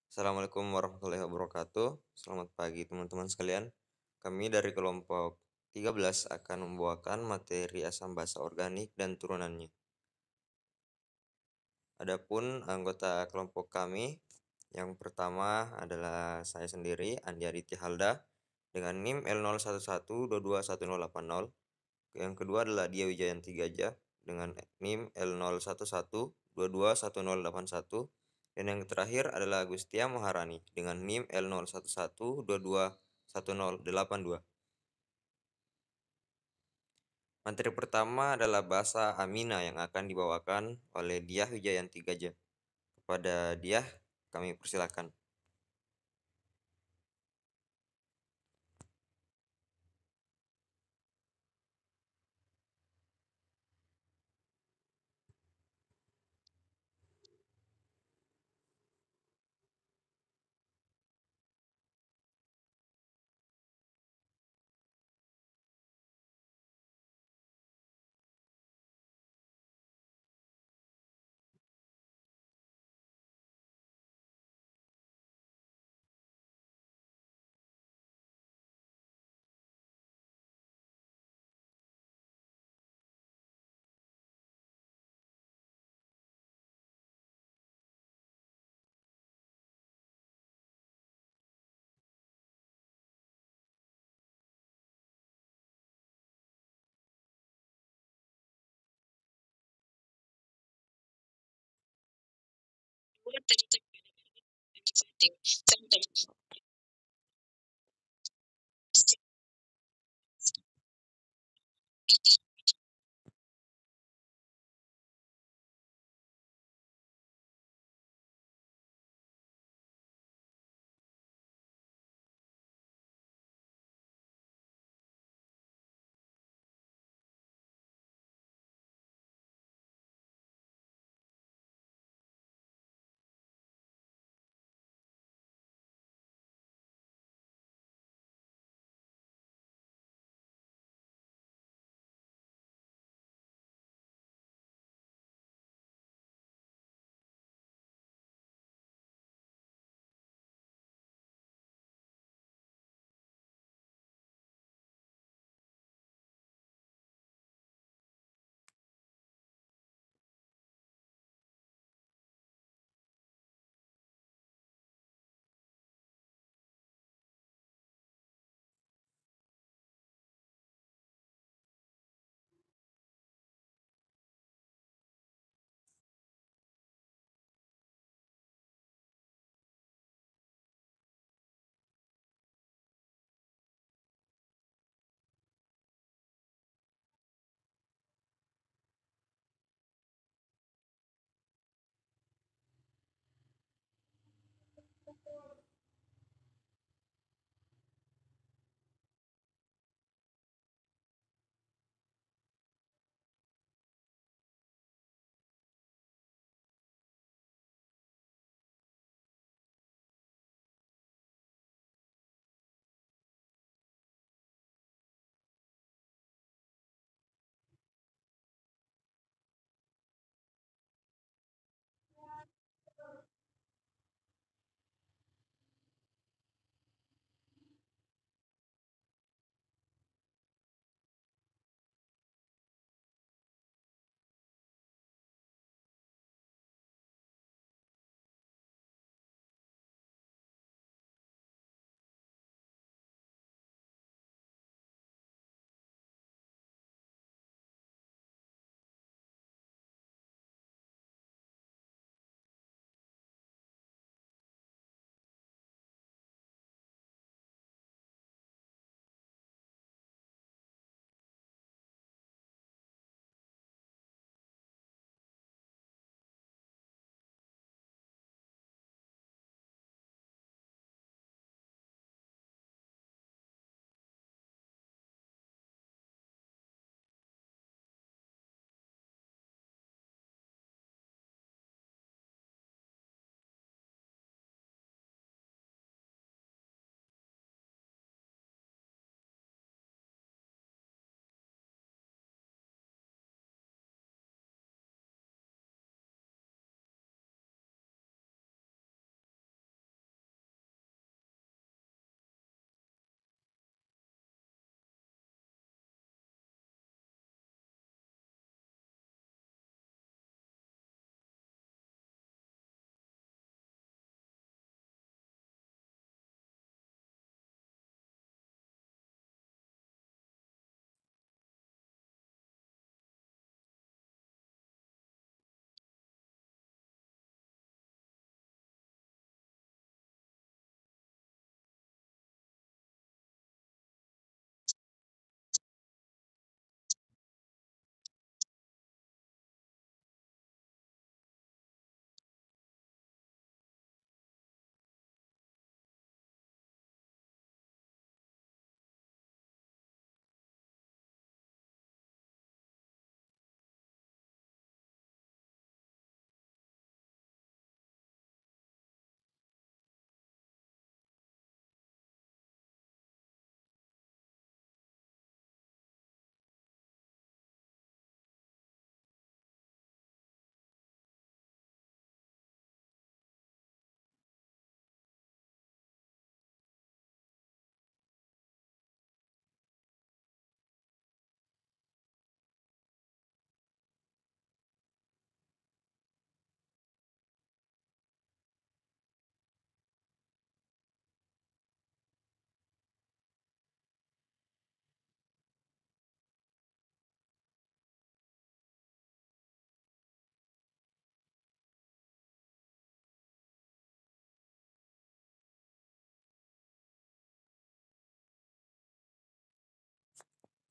Assalamualaikum warahmatullahi wabarakatuh. Selamat pagi teman-teman sekalian. Kami dari kelompok 13 akan membawakan materi asam basa organik dan turunannya. Adapun anggota kelompok kami, yang pertama adalah saya sendiri, Andi Aditya Halda, dengan NIM L0112211080. Yang kedua adalah Dia Wijayanti Gajah, dengan NIM L0112211081. Dan yang terakhir adalah Agustia Maharani dengan NIM L0112211082. Materi pertama adalah bahasa Amina yang akan dibawakan oleh Diah Wijayanti Gajah. Kepada Diah, kami persilakan.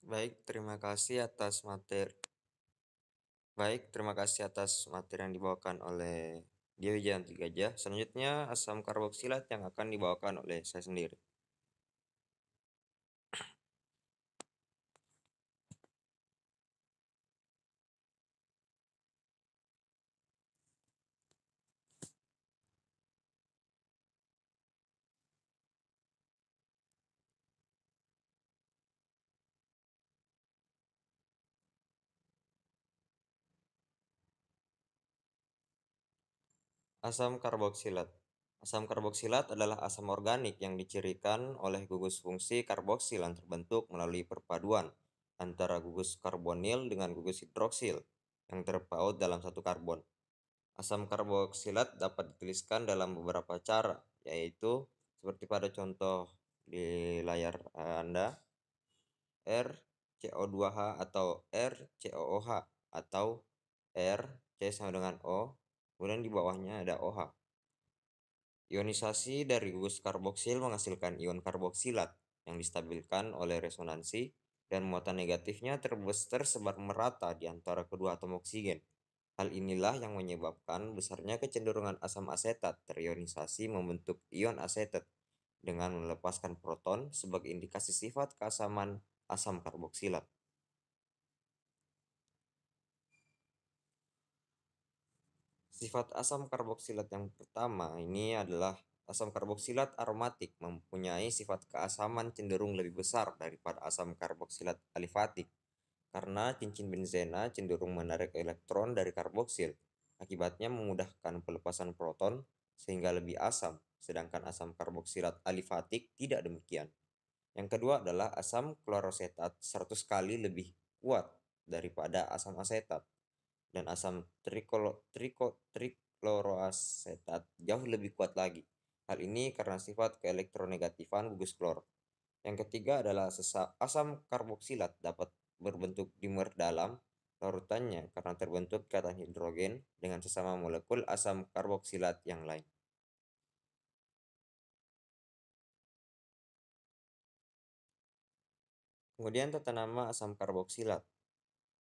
Baik, terima kasih atas materi. Baik, terima kasih atas materi yang dibawakan oleh Dia Wijayanti Gajah. Selanjutnya asam karboksilat yang akan dibawakan oleh saya sendiri. Asam karboksilat. Asam karboksilat adalah asam organik yang dicirikan oleh gugus fungsi karboksil yang terbentuk melalui perpaduan antara gugus karbonil dengan gugus hidroksil yang terpaut dalam satu karbon. Asam karboksilat dapat dituliskan dalam beberapa cara, yaitu seperti pada contoh di layar Anda, RCO2H atau RCOOH atau R C sama dengan O, kemudian di bawahnya ada OH. Ionisasi dari gugus karboksil menghasilkan ion karboksilat yang distabilkan oleh resonansi dan muatan negatifnya tersebar merata di antara kedua atom oksigen. Hal inilah yang menyebabkan besarnya kecenderungan asam asetat terionisasi membentuk ion asetat dengan melepaskan proton sebagai indikasi sifat keasaman asam karboksilat. Sifat asam karboksilat yang pertama ini adalah asam karboksilat aromatik mempunyai sifat keasaman cenderung lebih besar daripada asam karboksilat alifatik karena cincin benzena cenderung menarik elektron dari karboksil. Akibatnya memudahkan pelepasan proton sehingga lebih asam, sedangkan asam karboksilat alifatik tidak demikian. Yang kedua adalah asam klorosetat 100 kali lebih kuat daripada asam asetat dan asam trikloroasetat jauh lebih kuat lagi. Hal ini karena sifat keelektronegatifan gugus klor. Yang ketiga adalah asam karboksilat dapat berbentuk dimer dalam larutannya karena terbentuk ikatan hidrogen dengan sesama molekul asam karboksilat yang lain. Kemudian tata nama asam karboksilat.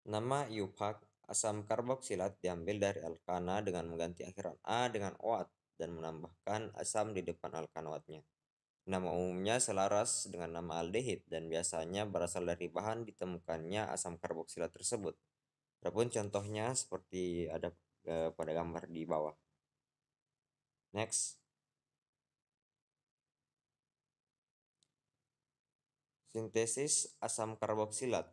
Nama IUPAC asam karboksilat diambil dari alkana dengan mengganti akhiran A dengan OAT dan menambahkan asam di depan alkanoatnya. Nama umumnya selaras dengan nama aldehid dan biasanya berasal dari bahan ditemukannya asam karboksilat tersebut. Adapun contohnya seperti ada pada gambar di bawah. Next. Sintesis asam karboksilat.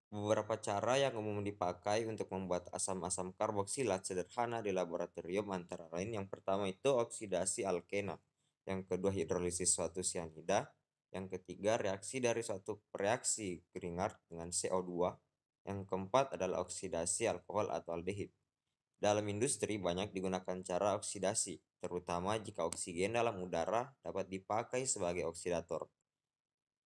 Beberapa cara yang umum dipakai untuk membuat asam-asam karboksilat sederhana di laboratorium antara lain yang pertama itu oksidasi alkena, yang kedua hidrolisis suatu sianida, yang ketiga reaksi dari suatu reaksi Grignard dengan CO2, yang keempat adalah oksidasi alkohol atau aldehid. Dalam industri banyak digunakan cara oksidasi, terutama jika oksigen dalam udara dapat dipakai sebagai oksidator.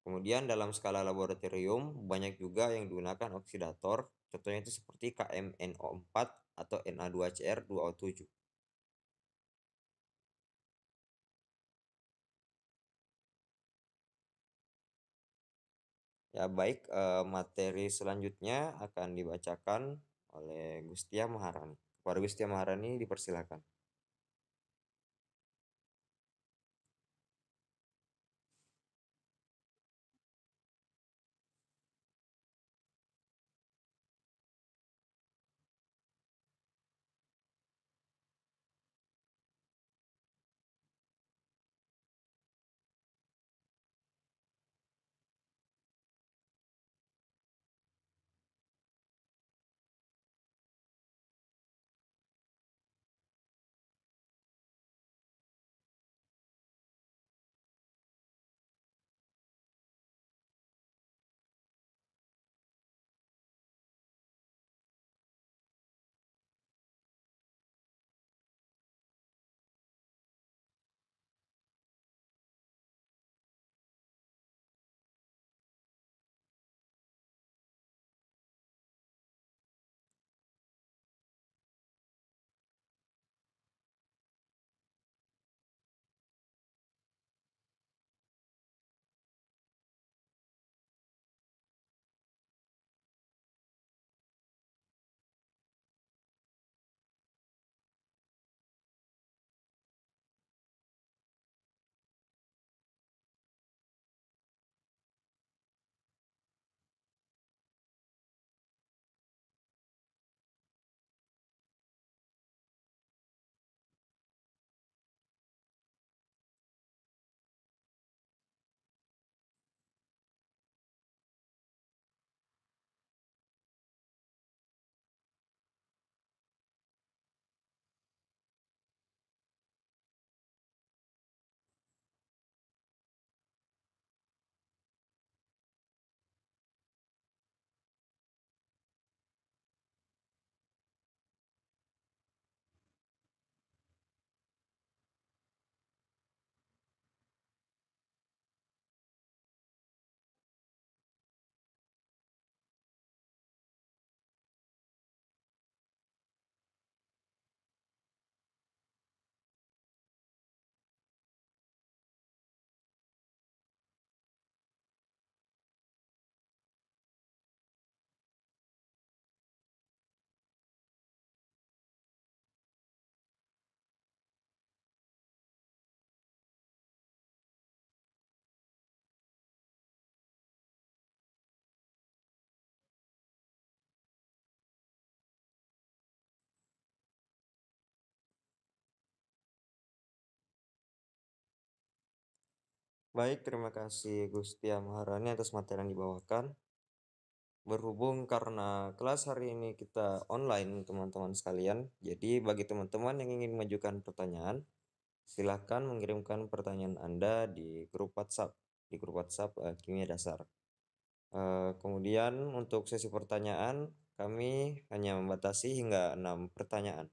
Kemudian dalam skala laboratorium banyak juga yang digunakan oksidator, contohnya itu seperti KMNO4 atau Na2Cr2O7. Ya baik, materi selanjutnya akan dibacakan oleh Gustia Maharani. Kepada Gustia Maharani dipersilakan. Baik, terima kasih Gustia Maharani atas materi yang dibawakan. Berhubung karena kelas hari ini kita online, teman-teman sekalian, jadi bagi teman-teman yang ingin mengajukan pertanyaan, silakan mengirimkan pertanyaan Anda di grup WhatsApp Kimia Dasar. Kemudian untuk sesi pertanyaan, kami hanya membatasi hingga 6 pertanyaan.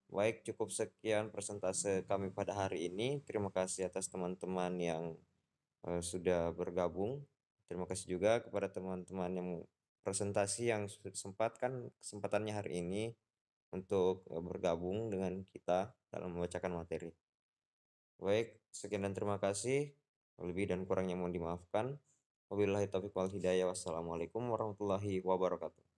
Baik, cukup sekian persentase kami pada hari ini. Terima kasih atas teman-teman yang sudah bergabung. Terima kasih juga kepada teman-teman yang presentasi yang sempatkan kesempatannya hari ini untuk bergabung dengan kita dalam membacakan materi. Baik, sekian dan terima kasih. Lebih dan kurangnya mohon dimaafkan. Wabillahi taufiq wal hidayah. Wassalamualaikum warahmatullahi wabarakatuh.